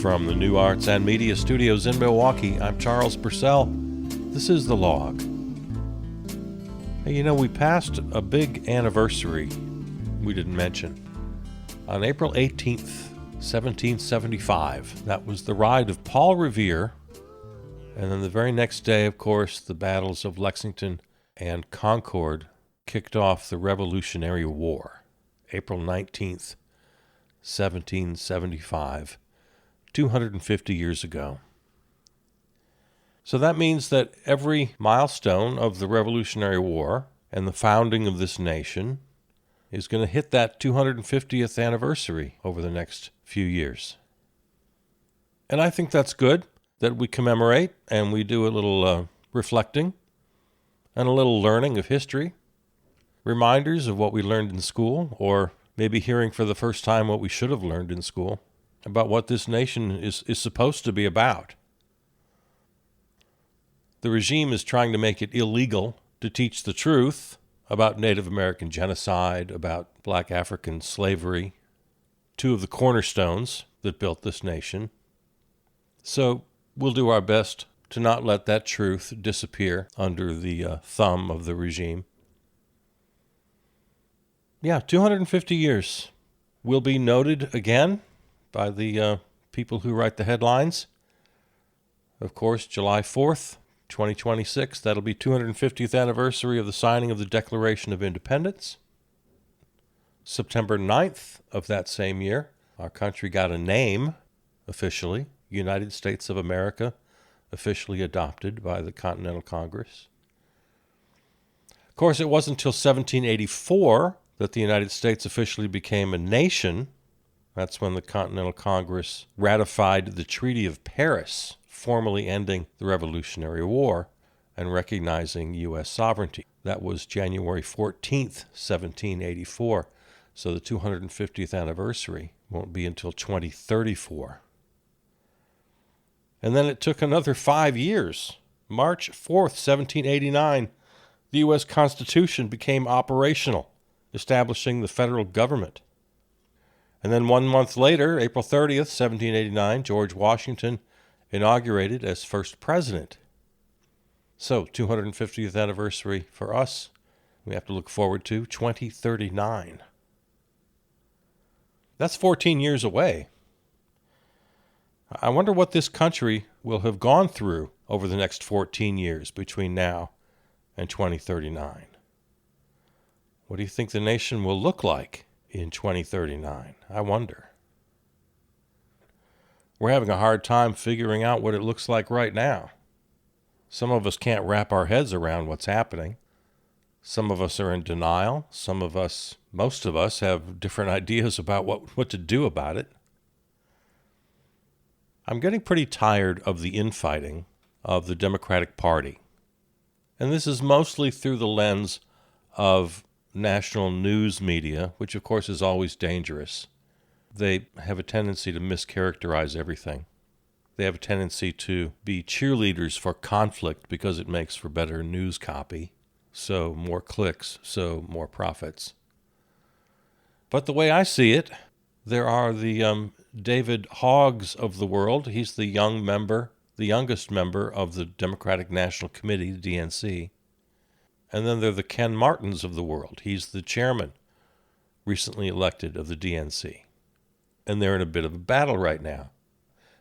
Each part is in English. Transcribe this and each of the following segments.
From the New Arts and Media Studios in Milwaukee, I'm Charles Purcell. This is The Log. Hey, you know, we passed a big anniversary we didn't mention. On April 18th, 1775, that was the ride of Paul Revere. And then the very next day, of course, the battles of Lexington and Concord kicked off the Revolutionary War. April 19th, 1775, 250 years ago. So that means that every milestone of the Revolutionary War and the founding of this nation is going to hit that 250th anniversary over the next few years. And I think that's good, that we commemorate and we do a little reflecting and a little learning of history, reminders of what we learned in school, or maybe hearing for the first time what we should have learned in school about what this nation is supposed to be about. The regime is trying to make it illegal to teach the truth about Native American genocide, about black African slavery, two of the cornerstones that built this nation. So we'll do our best to not let that truth disappear under the thumb of the regime. Yeah, 250 years will be noted again by the people who write the headlines. Of course, July 4th, 2026, that'll be 250th anniversary of the signing of the Declaration of Independence. September 9th of that same year, our country got a name officially, United States of America, officially adopted by the Continental Congress. Of course, it wasn't until 1784 that the United States officially became a nation. That's when the Continental Congress ratified the Treaty of Paris, formally ending the Revolutionary War and recognizing U.S. sovereignty. That was January 14th, 1784. So the 250th anniversary won't be until 2034. And then it took another 5 years. March 4th, 1789, the U.S. Constitution became operational, establishing the federal government. And then 1 month later, April 30th, 1789, George Washington inaugurated as first president. So, 250th anniversary for us. We have to look forward to 2039. That's 14 years away. I wonder what this country will have gone through over the next 14 years between now and 2039. What do you think the nation will look like in 2039? I wonder. We're having a hard time figuring out what it looks like right now. Some of us can't wrap our heads around what's happening. Some of us are in denial. Most of us have different ideas about what to do about it. I'm getting pretty tired of the infighting of the Democratic Party. And this is mostly through the lens of national news media, which of course is always dangerous. They have a tendency to mischaracterize everything. They have a tendency to be cheerleaders for conflict because it makes for better news copy. So more clicks, so more profits. But the way I see it, there are the David Hoggs of the world. He's the youngest member of the Democratic National Committee, the DNC. And then there are the Ken Martins of the world. He's the chairman, recently elected, of the DNC. And they're in a bit of a battle right now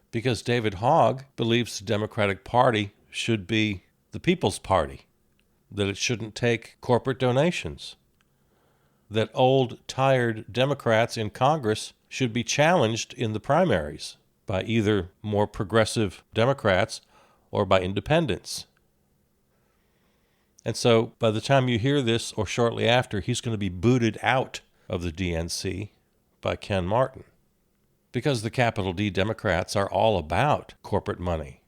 because David Hogg believes the Democratic Party should be the People's Party, that it shouldn't take corporate donations, that old, tired Democrats in Congress should be challenged in the primaries by either more progressive Democrats or by independents. And so by the time you hear this, or shortly after, he's going to be booted out of the DNC by Ken Martin, because the capital D Democrats are all about corporate money.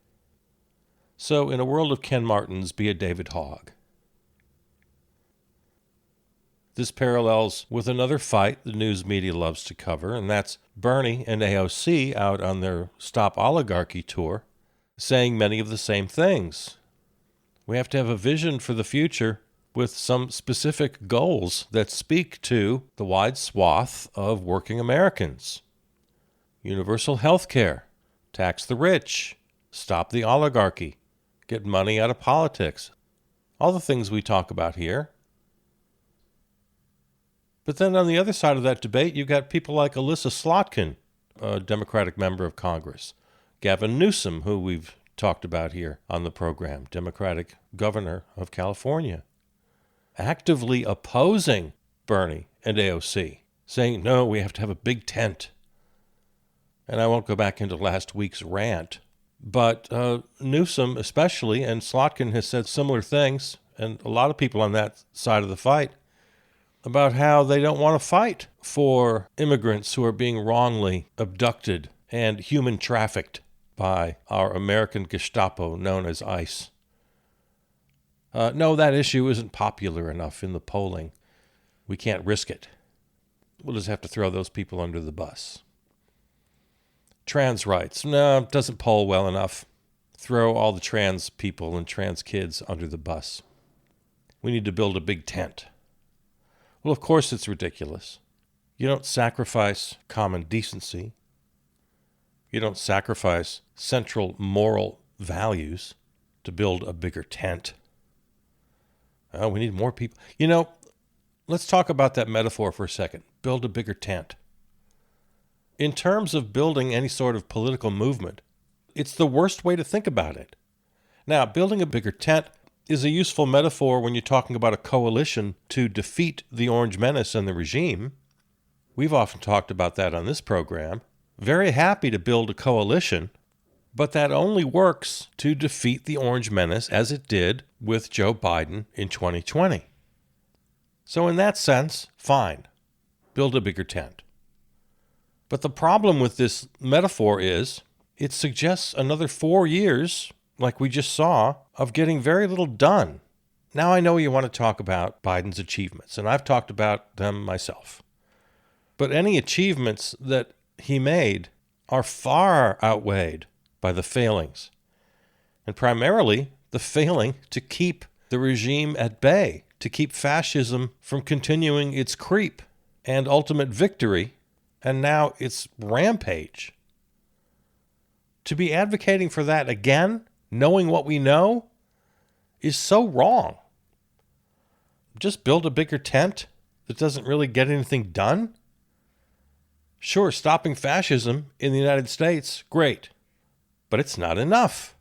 So in a world of Ken Martins, be a David Hogg. This parallels with another fight the news media loves to cover, and that's Bernie and AOC out on their Stop Oligarchy tour, saying many of the same things. We have to have a vision for the future with some specific goals that speak to the wide swath of working Americans. Universal health care, tax the rich, stop the oligarchy, get money out of politics. All the things we talk about here. But then on the other side of that debate, you've got people like Elissa Slotkin, a Democratic member of Congress, Gavin Newsom, who we've talked about here on the program, Democratic governor of California, actively opposing Bernie and AOC, saying, no, we have to have a big tent. And I won't go back into last week's rant, but Newsom especially, and Slotkin has said similar things, and a lot of people on that side of the fight, about how they don't want to fight for immigrants who are being wrongly abducted and human trafficked by our American Gestapo known as ICE. No, that issue isn't popular enough in the polling. We can't risk it. We'll just have to throw those people under the bus. Trans rights. No, it doesn't poll well enough. Throw all the trans people and trans kids under the bus. We need to build a big tent. Well, of course it's ridiculous. You don't sacrifice common decency. You don't sacrifice central moral values to build a bigger tent. Oh, we need more people. You know, let's talk about that metaphor for a second. Build a bigger tent. In terms of building any sort of political movement, it's the worst way to think about it. Now, building a bigger tent is a useful metaphor when you're talking about a coalition to defeat the Orange Menace and the regime. We've often talked about that on this program. Very happy to build a coalition, but that only works to defeat the Orange Menace as it did with Joe Biden in 2020. So in that sense, fine. Build a bigger tent. But the problem with this metaphor is it suggests another 4 years, like we just saw, of getting very little done. Now I know you want to talk about Biden's achievements, and I've talked about them myself. But any achievements that he made are far outweighed by the failings, and primarily the failing to keep the regime at bay, to keep fascism from continuing its creep and ultimate victory, and now its rampage. To be advocating for that again, knowing what we know, is so wrong. Just build a bigger tent that doesn't really get anything done? Sure, stopping fascism in the United States, great. But it's not enough.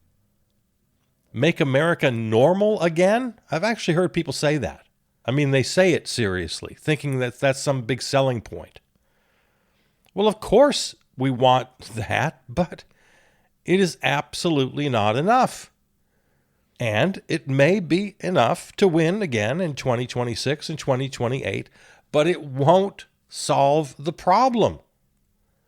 Make America normal again? I've actually heard people say that. I mean, they say it seriously, thinking that that's some big selling point. Well, of course we want that, but it is absolutely not enough. And it may be enough to win again in 2026 and 2028, but it won't solve the problem.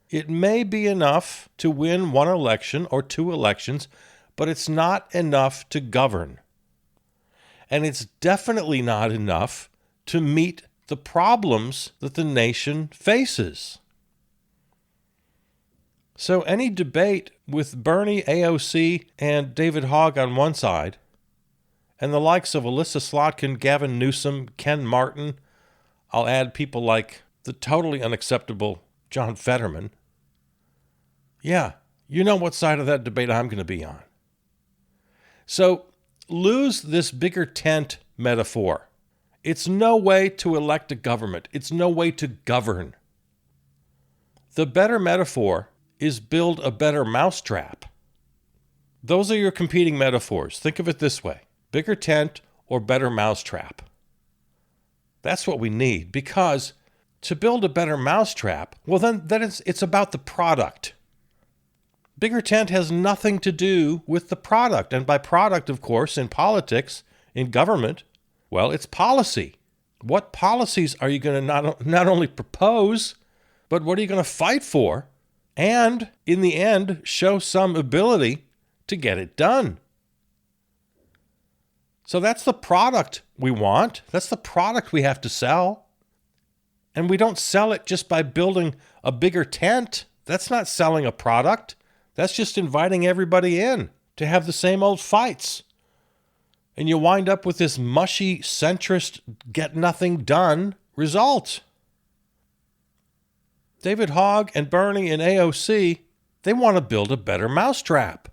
It may be enough to win one election or two elections, but it's not enough to govern. And it's definitely not enough to meet the problems that the nation faces. So any debate with Bernie, AOC, and David Hogg on one side, and the likes of Elissa Slotkin, Gavin Newsom, Ken Martin, I'll add people like the totally unacceptable John Fetterman. Yeah, you know what side of that debate I'm going to be on. So lose this bigger tent metaphor. It's no way to elect a government. It's no way to govern. The better metaphor is build a better mousetrap. Those are your competing metaphors. Think of it this way. Bigger tent or better mousetrap. That's what we need, because to build a better mousetrap, well, then it's about the product. Bigger tent has nothing to do with the product. And by product, of course, in politics, in government, well, it's policy. What policies are you going to not only propose, but what are you going to fight for? And in the end, show some ability to get it done. So that's the product we want. That's the product we have to sell. And we don't sell it just by building a bigger tent. That's not selling a product. That's just inviting everybody in to have the same old fights. And you wind up with this mushy, centrist, get-nothing-done result. David Hogg and Bernie and AOC They want to build a better mousetrap.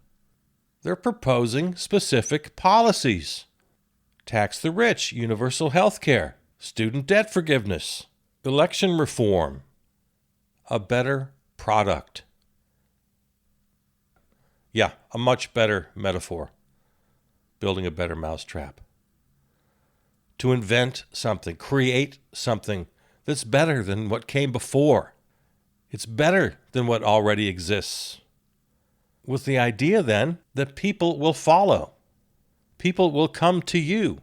They're proposing specific policies. Tax the rich, universal health care, student debt forgiveness, election reform, a better product. Yeah, a much better metaphor. Building a better mousetrap. To invent something, create something that's better than what came before. It's better than what already exists. With the idea then that people will follow. People will come to you.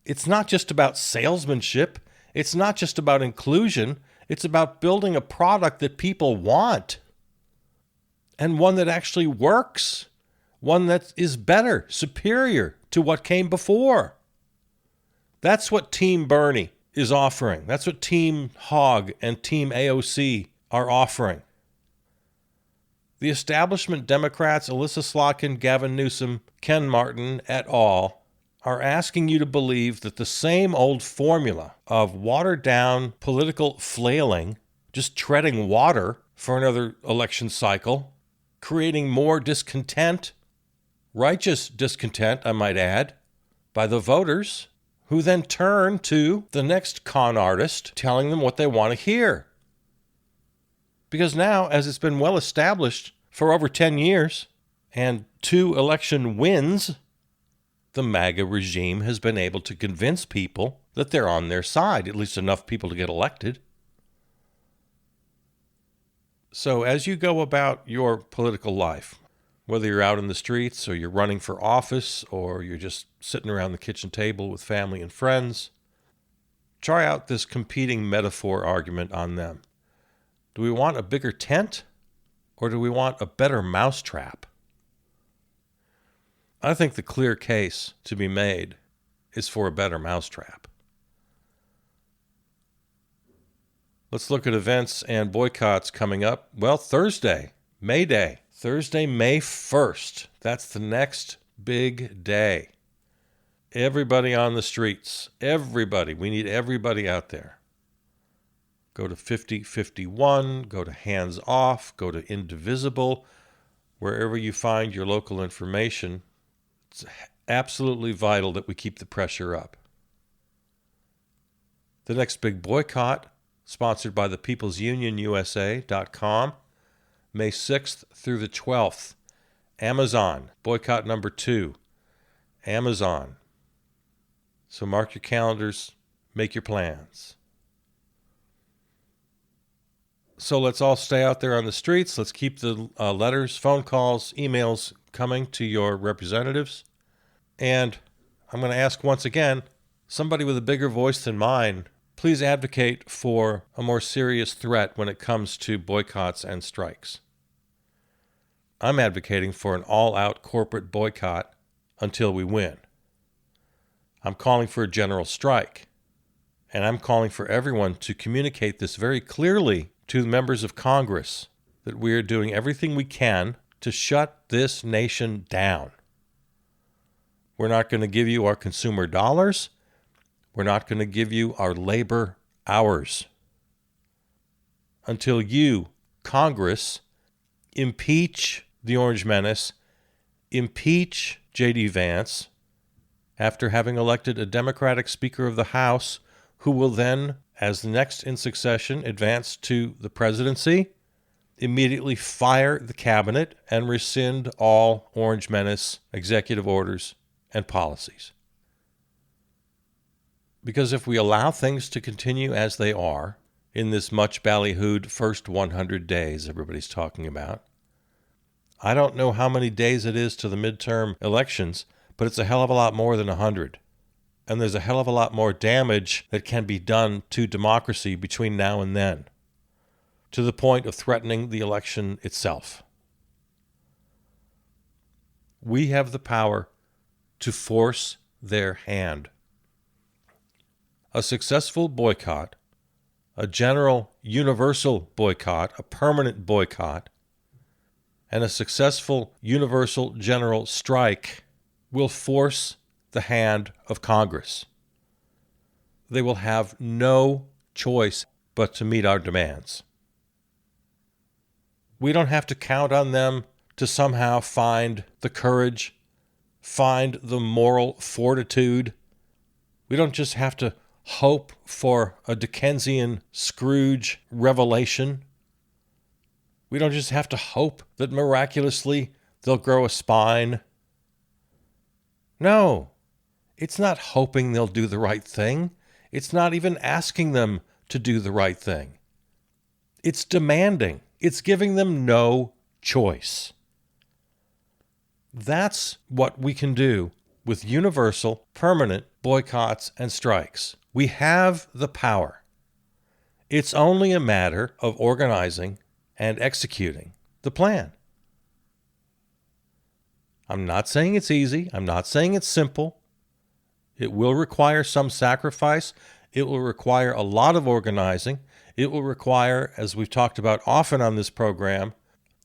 It's not just about salesmanship. It's not just about inclusion. It's about building a product that people want. And one that actually works. One that is better, superior to what came before. That's what Team Bernie is offering. That's what Team Hogg and Team AOC are offering. The establishment Democrats, Alyssa Slotkin, Gavin Newsom, Ken Martin, et al., are asking you to believe that the same old formula of watered-down political flailing, just treading water for another election cycle, creating more discontent, righteous discontent, I might add, by the voters, who then turn to the next con artist telling them what they want to hear. Because now, as it's been well established for over 10 years, and 2 election wins, the MAGA regime has been able to convince people that they're on their side, at least enough people to get elected. So as you go about your political life, whether you're out in the streets or you're running for office or you're just sitting around the kitchen table with family and friends, try out this competing metaphor argument on them. Do we want a bigger tent or do we want a better mousetrap? I think the clear case to be made is for a better mousetrap. Let's look at events and boycotts coming up. Well, Thursday, May Day. Thursday, May 1st. That's the next big day. Everybody on the streets. Everybody. We need everybody out there. Go to 5051, go to Hands Off, go to Indivisible, wherever you find your local information. It's absolutely vital that we keep the pressure up. The next big boycott, sponsored by the peoplesunionusa.com, May 6th through the 12th. Amazon, boycott number 2. Amazon. So mark your calendars, make your plans. So let's all stay out there on the streets. Let's keep the letters, phone calls, emails coming to your representatives. And I'm going to ask once again, somebody with a bigger voice than mine, please advocate for a more serious threat when it comes to boycotts and strikes. I'm advocating for an all-out corporate boycott until we win. I'm calling for a general strike. And I'm calling for everyone to communicate this very clearly to the members of Congress, that we are doing everything we can to shut this nation down. We're not going to give you our consumer dollars. We're not going to give you our labor hours until you, Congress, impeach the Orange Menace, impeach J.D. Vance, after having elected a Democratic Speaker of the House who will then, as the next in succession, advance to the presidency, immediately fire the cabinet and rescind all Orange Menace executive orders and policies. Because if we allow things to continue as they are in this much ballyhooed first 100 days everybody's talking about, I don't know how many days it is to the midterm elections, but it's a hell of a lot more than 100. And there's a hell of a lot more damage that can be done to democracy between now and then, to the point of threatening the election itself. We have the power to force their hand. A successful boycott, a general universal boycott, a permanent boycott, and a successful universal general strike will force the hand of Congress. They will have no choice but to meet our demands. We don't have to count on them to somehow find the courage, find the moral fortitude. We don't just have to hope for a Dickensian Scrooge revelation. We don't just have to hope that miraculously they'll grow a spine. No, it's not hoping they'll do the right thing. It's not even asking them to do the right thing. It's demanding. It's giving them no choice. That's what we can do with universal, permanent boycotts and strikes. We have the power. It's only a matter of organizing and executing the plan. I'm not saying it's easy. I'm not saying it's simple. It will require some sacrifice. It will require a lot of organizing. It will require, as we've talked about often on this program,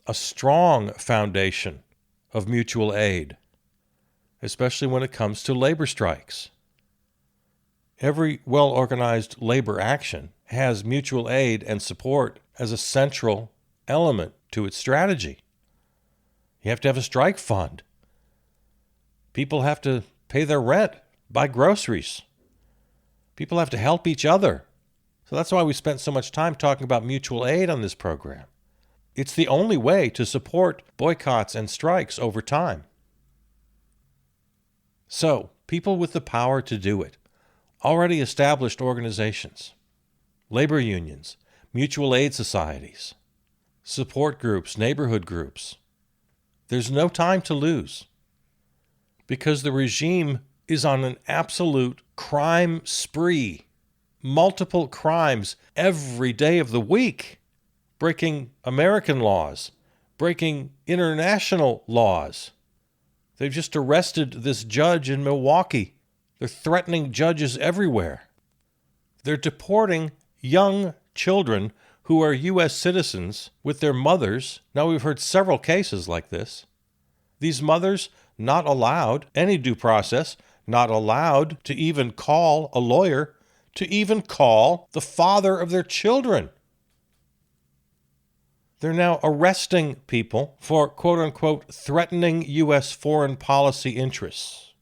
a strong foundation of mutual aid, especially when it comes to labor strikes. Every well-organized labor action has mutual aid and support as a central element to its strategy. You have to have a strike fund. People have to pay their rent, buy groceries. People have to help each other. So that's why we spent so much time talking about mutual aid on this program. It's the only way to support boycotts and strikes over time. So, people with the power to do it, already established organizations, labor unions, mutual aid societies, support groups, neighborhood groups. There's no time to lose because the regime is on an absolute crime spree, multiple crimes every day of the week, breaking American laws, breaking international laws. They've just arrested this judge in Milwaukee. They're threatening judges everywhere. They're deporting young children who are U.S. citizens with their mothers. Now, we've heard several cases like this. These mothers not allowed any due process, not allowed to even call a lawyer, to even call the father of their children. They're now arresting people for, quote-unquote, threatening U.S. foreign policy interests.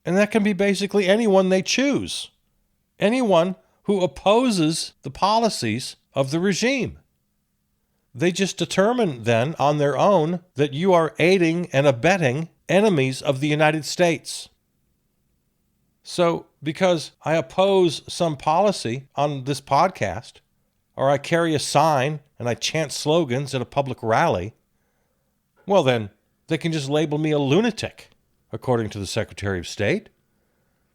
And that can be basically anyone they choose. Anyone who opposes the policies of the regime. They just determine then on their own that you are aiding and abetting enemies of the United States. So, because I oppose some policy on this podcast, or I carry a sign and I chant slogans at a public rally, well then, they can just label me a lunatic, according to the Secretary of State.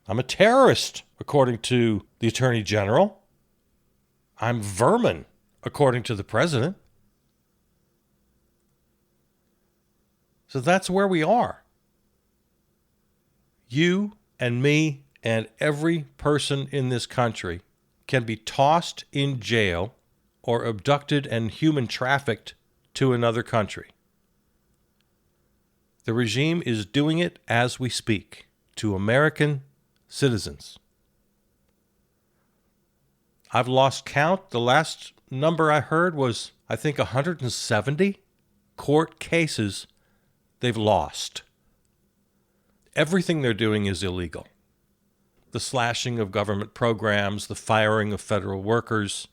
I'm a terrorist, according to the Attorney General. I'm vermin, according to the President. So that's where we are. You and me and every person in this country can be tossed in jail or abducted and human trafficked to another country. The regime is doing it as we speak to American citizens. I've lost count. The last number I heard was, I think, 170 court cases they've lost. Everything they're doing is illegal. The slashing of government programs, the firing of federal workers,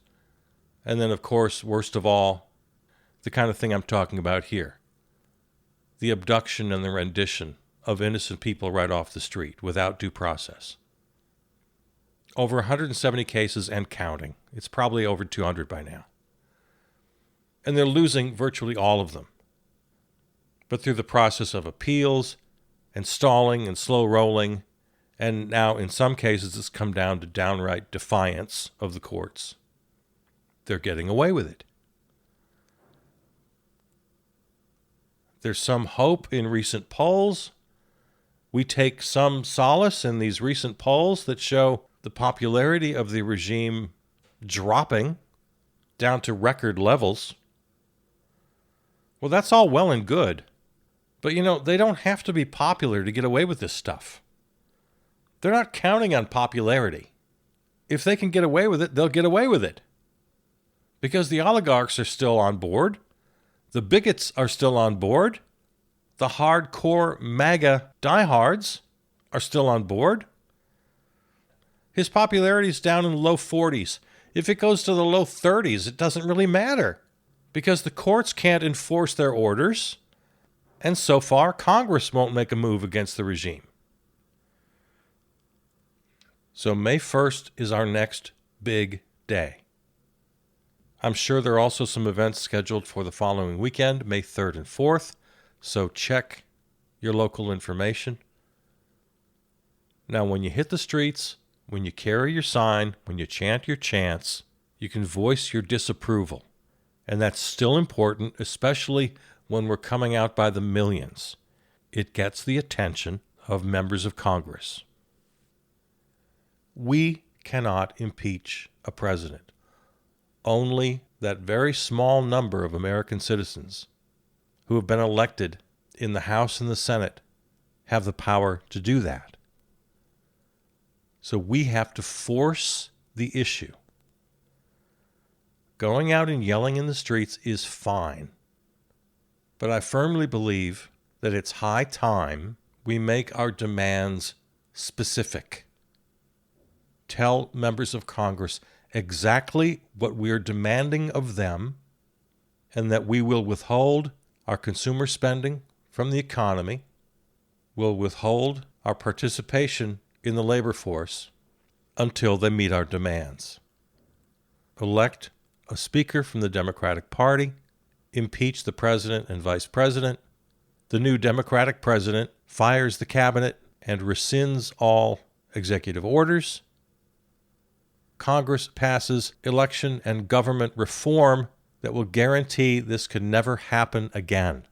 and then, of course, worst of all, the kind of thing I'm talking about here. The abduction and the rendition of innocent people right off the street without due process. Over 170 cases and counting. It's probably over 200 by now. And they're losing virtually all of them. But through the process of appeals and stalling and slow rolling, and now in some cases it's come down to downright defiance of the courts, they're getting away with it. There's some hope in recent polls. We take some solace in these recent polls that show the popularity of the regime dropping down to record levels. Well, that's all well and good. But, they don't have to be popular to get away with this stuff. They're not counting on popularity. If they can get away with it, they'll get away with it. Because the oligarchs are still on board. The bigots are still on board. The hardcore MAGA diehards are still on board. His popularity is down in the low 40s. If it goes to the low 30s, it doesn't really matter because the courts can't enforce their orders, and so far, Congress won't make a move against the regime. So May 1st is our next big day. I'm sure there are also some events scheduled for the following weekend, May 3rd and 4th, so check your local information. Now, when you hit the streets, when you carry your sign, when you chant your chants, you can voice your disapproval. And that's still important, especially when we're coming out by the millions. It gets the attention of members of Congress. We cannot impeach a president. Only that very small number of American citizens who have been elected in the House and the Senate have the power to do that. So we have to force the issue. Going out and yelling in the streets is fine, but I firmly believe that it's high time we make our demands specific. Tell members of Congress exactly what we're demanding of them, and that we will withhold our consumer spending from the economy, will withhold our participation in the labor force until they meet our demands. Elect a speaker from the Democratic Party, impeach the president and vice president. The new Democratic president fires the cabinet and rescinds all executive orders. Congress passes election and government reform that will guarantee this could never happen again.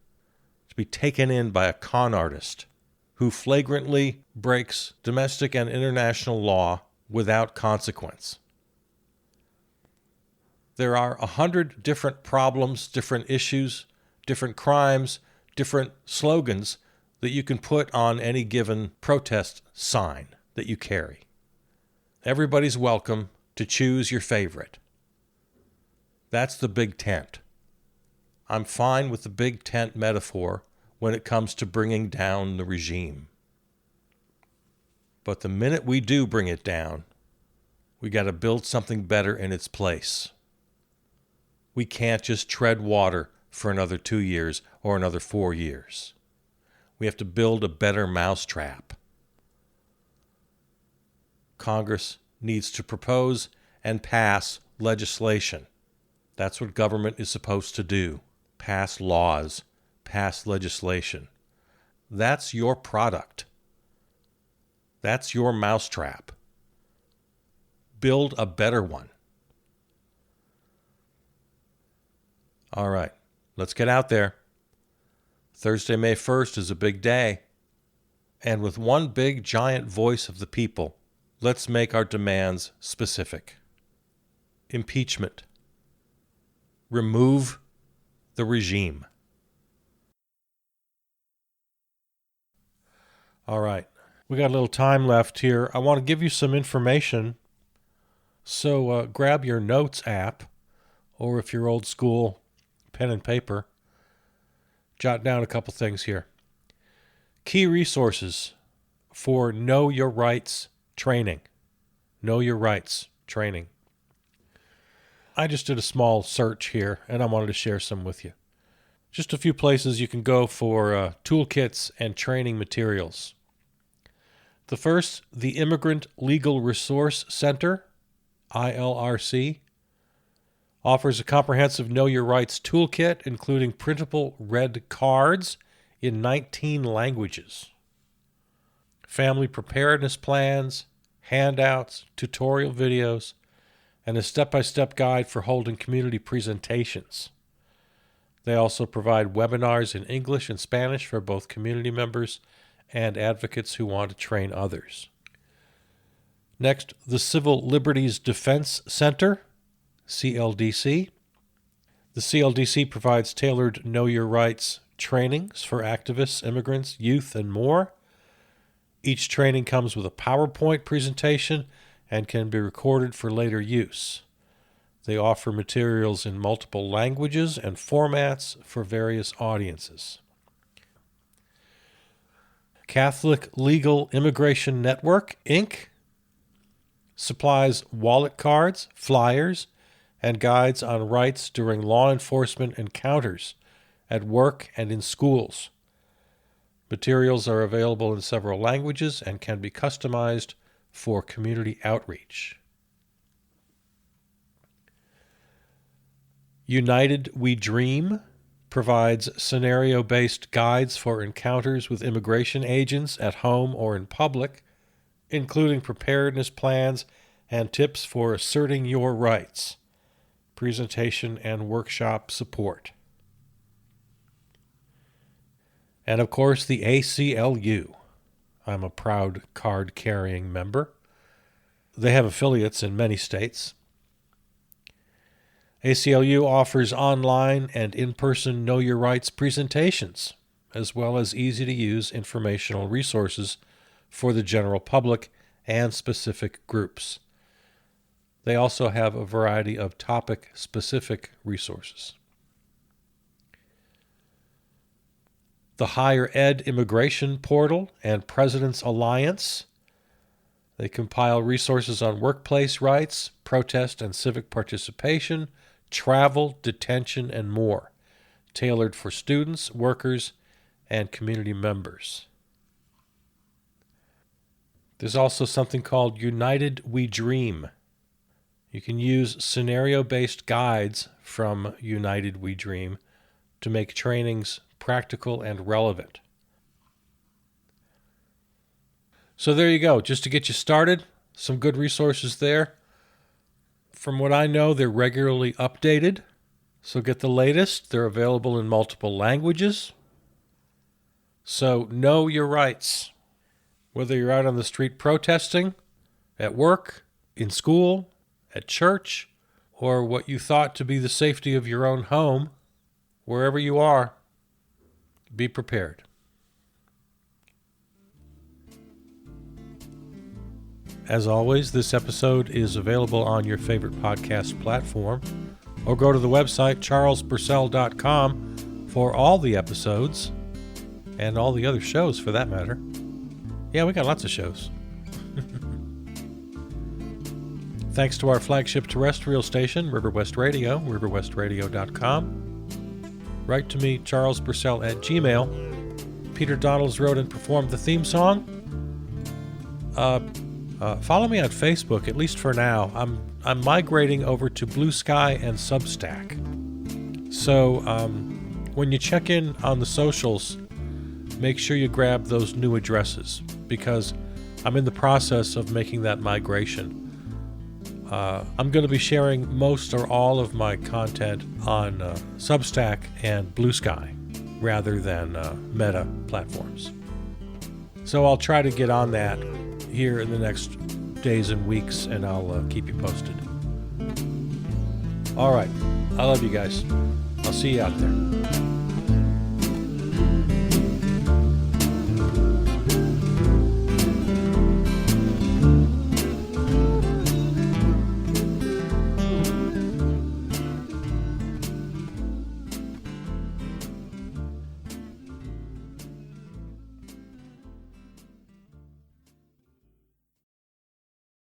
To be taken in by a con artist who flagrantly breaks domestic and international law without consequence. There are 100 different problems, different issues, different crimes, different slogans that you can put on any given protest sign that you carry. Everybody's welcome to choose your favorite. That's the big tent. I'm fine with the big tent metaphor when it comes to bringing down the regime. But the minute we do bring it down, we got to build something better in its place. We can't just tread water for another 2 years or another 4 years. We have to build a better mousetrap. Congress needs to propose and pass legislation. That's what government is supposed to do. Pass laws, pass legislation. That's your product. That's your mousetrap. Build a better one. All right, let's get out there. Thursday, May 1st is a big day. And with one big giant voice of the people, let's make our demands specific. Impeachment. Remove the regime. All right, we got a little time left here. I want to give you some information. So grab your Notes app, or if you're old school, pen and paper. Jot down a couple things here. Key resources for Know Your Rights training. Know Your Rights training. I just did a small search here, and I wanted to share some with you. Just a few places you can go for toolkits and training materials. The first, the Immigrant Legal Resource Center, ILRC, offers a comprehensive Know Your Rights toolkit, including printable red cards in 19 languages, family preparedness plans, handouts, tutorial videos, and a step-by-step guide for holding community presentations. They also provide webinars in English and Spanish for both community members and advocates who want to train others. Next, the Civil Liberties Defense Center, CLDC. The CLDC provides tailored Know Your Rights trainings for activists, immigrants, youth, and more. Each training comes with a PowerPoint presentation and can be recorded for later use. They offer materials in multiple languages and formats for various audiences. Catholic Legal Immigration Network, Inc. supplies wallet cards, flyers, and guides on rights during law enforcement encounters at work and in schools. Materials are available in several languages and can be customized for community outreach. United We Dream provides scenario-based guides for encounters with immigration agents at home or in public, including preparedness plans and tips for asserting your rights, presentation and workshop support. And of course, the ACLU. I'm a proud card-carrying member. They have affiliates in many states. ACLU offers online and in-person Know Your Rights presentations, as well as easy-to-use informational resources for the general public and specific groups. They also have a variety of topic-specific resources. The Higher Ed Immigration Portal and President's Alliance. They compile resources on workplace rights, protest and civic participation, travel, detention, and more, tailored for students, workers, and community members. There's also something called United We Dream. You can use scenario-based guides from United We Dream to make trainings practical and relevant. So there you go, just to get you started, some good resources there. From what I know, they're regularly updated, so get the latest. They're available in multiple languages. So know your rights. Whether you're out on the street protesting, at work, in school, at church, or what you thought to be the safety of your own home, wherever you are, be prepared. As always, this episode is available on your favorite podcast platform, or go to the website charlespurcell.com for all the episodes, and all the other shows for that matter. Yeah, we got lots of shows. Thanks to our flagship terrestrial station, River West Radio, riverwestradio.com. Write to me, charlespurcell@gmail. Peter Donalds wrote and performed the theme song. Follow me on Facebook, at least for now. I'm migrating over to Blue Sky and Substack. So when you check in on the socials, make sure you grab those new addresses, because I'm in the process of making that migration. I'm going to be sharing most or all of my content on Substack and Blue Sky rather than Meta platforms. So I'll try to get on that here in the next days and weeks, and I'll keep you posted. All right. I love you guys. I'll see you out there.